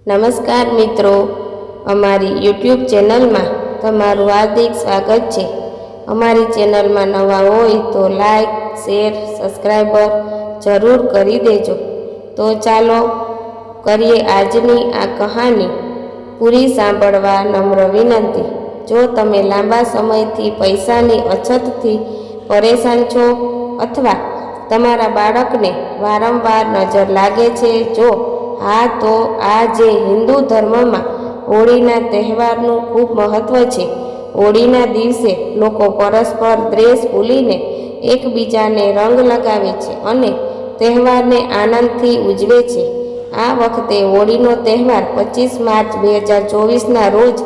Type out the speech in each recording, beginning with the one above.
નમસ્કાર મિત્રો, અમારી યુટ્યુબ ચેનલમાં તમારું હાર્દિક સ્વાગત છે। અમારી ચેનલમાં નવા હોય તો લાઈક, શેર, સબસ્ક્રાઈબર જરૂર કરી દેજો। તો ચાલો કરીએ આજની આ કહાની પૂરી સાંભળવા નમ્ર વિનંતી। જો તમે લાંબા સમયથી પૈસાની અછતથી પરેશાન છો અથવા તમારા બાળકને વારંવાર નજર લાગે છે, જો હા તો આજે હિન્દુ ધર્મમાં હોળીના તહેવારનું ખૂબ મહત્વ છે। હોળીના દિવસે લોકો પરસ્પર દ્વેષ ભૂલીને એકબીજાને રંગ લગાવે છે અને તહેવારને આનંદથી ઉજવે છે। આ વખતે હોળીનો તહેવાર 25 માર્ચ 2024ના રોજ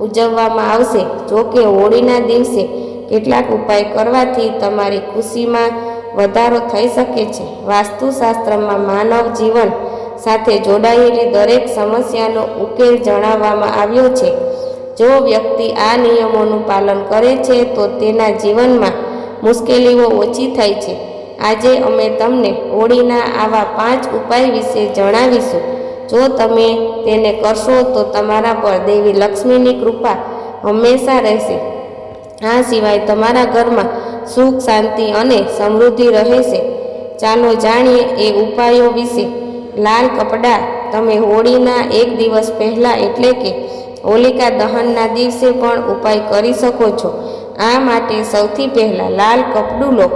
ઉજવવામાં આવશે। જો કે હોળીના દિવસે કેટલાક ઉપાય કરવાથી તમારી ખુશીમાં વધારો થઈ શકે છે। વાસ્તુશાસ્ત્રમાં માનવ જીવન સાથે જોડાયેલી દરેક સમસ્યાનો ઉકેલ જણાવવામાં આવ્યો છે। જો વ્યક્તિ આ નિયમોનું પાલન કરે છે તો તેના જીવનમાં મુશ્કેલીઓ ઓછી થાય છે। આજે અમે તમને હોળીના આવા 5 ઉપાય વિશે જણાવીશું। જો તમે તેને કરશો તો તમારા પર દેવી લક્ષ્મીની કૃપા હંમેશા રહેશે। આ સિવાય તમારા ઘરમાં સુખ, શાંતિ અને સમૃદ્ધિ રહેશે। ચાલો જાણીએ એ ઉપાયો વિશે। લાલ કપડાં। તમે હોળીના એક દિવસ પહેલાં એટલે કે હોલિકા દહનના દિવસે પણ ઉપાય કરી શકો છો। આ માટે સૌથી પહેલાં લાલ કપડું લો,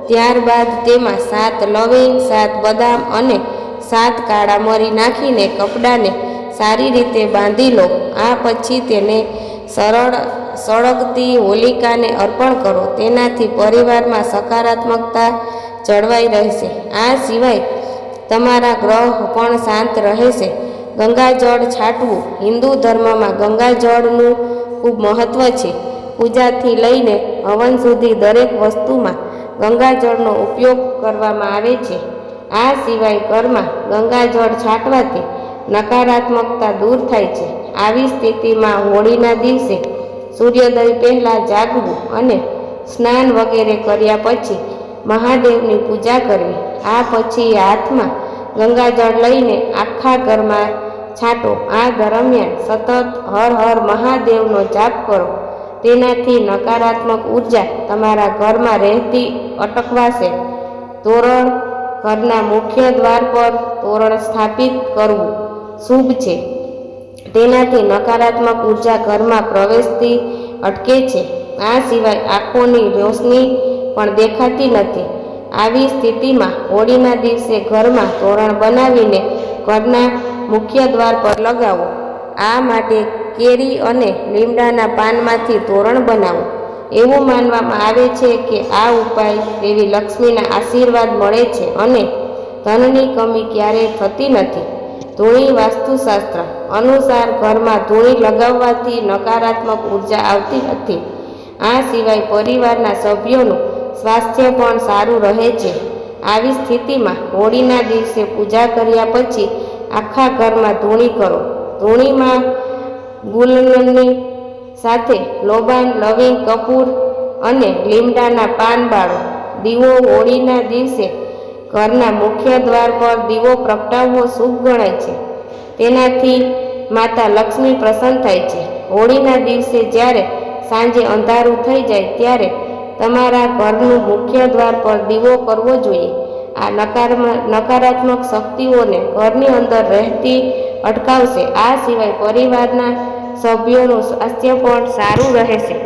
ત્યારબાદ તેમાં 7 લવિંગ, 7 બદામ અને 7 કાળા મરી નાખીને કપડાને સારી રીતે બાંધી લો। આ પછી તેને સળગતી હોલિકાને અર્પણ કરો, તેનાથી પરિવારમાં સકારાત્મકતા જળવાઈ રહેશે। આ સિવાય તમારા ગ્રહ પણ શાંત રહેશે। ગંગાજળ છાંટવું। હિન્દુ ધર્મમાં ગંગાજળનું ખૂબ મહત્વ છે। પૂજાથી લઈને હવન સુધી દરેક વસ્તુમાં ગંગાજળનો ઉપયોગ કરવામાં આવે છે। આ સિવાય ઘરમાં ગંગાજળ છાંટવાથી નકારાત્મકતા દૂર થાય છે। આવી સ્થિતિમાં હોળીના દિવસે સૂર્યોદય પહેલાં જાગવું અને સ્નાન વગેરે કર્યા પછી મહાદેવની પૂજા કરવી। આ પછી હાથમાં ગંગાજળ લઈને આખા ઘરમાં છાંટો। આ દરમિયાન સતત હર હર મહાદેવનો જાપ કરો, તેનાથી નકારાત્મક ઉર્જા તમારા ઘરમાં રહેતી અટકવાશે। તોરણ। ઘરના મુખ્ય દ્વાર પર તોરણ સ્થાપિત કરવું શુભ છે, તેનાથી નકારાત્મક ઉર્જા ઘરમાં પ્રવેશતી અટકે છે। આ સિવાય આંખોની રોશની પણ દેખાતી નથી। આવી સ્થિતિમાં હોળીના દિવસે ઘરમાં તોરણ બનાવીને ઘરના મુખ્ય દ્વાર પર લગાવો। આ માટે કેરી અને લીમડાના પાનમાંથી તોરણ બનાવો। એવું માનવામાં આવે છે કે આ ઉપાય દેવી લક્ષ્મીના આશીર્વાદ મળે છે અને ધનની કમી ક્યારેય થતી નથી। ધૂણી। વાસ્તુશાસ્ત્ર અનુસાર ઘરમાં ધૂણી લગાવવાથી નકારાત્મક ઉર્જા આવતી નથી। આ સિવાય પરિવારના સભ્યોનું સ્વાસ્થ્ય પણ સારું રહે છે। આવી સ્થિતિમાં હોળીના દિવસે પૂજા કર્યા પછી આખા ઘરમાં ધૂણી કરો। ધૂણીમાં ગુલની સાથે લોબાન, લવિંગ, કપૂર અને લીમડાના પાન બાળો। દીવો। હોળીના દિવસે ઘરના મુખ્ય દ્વાર પર દીવો પ્રગટાવવો શુભ ગણાય છે, તેનાથી માતા લક્ષ્મી પ્રસન્ન થાય છે। હોળીના દિવસે જ્યારે સાંજે અંધારું થઈ જાય ત્યારે તમારા ઘરનું મુખ્ય દ્વાર પર દીવો કરવો જોઈએ। આ નકારાત્મક શક્તિઓને ઘરની અંદર રહેતી અટકાવશે। આ સિવાય પરિવારના સભ્યોનું સ્વાસ્થ્ય પણ સારું રહેશે।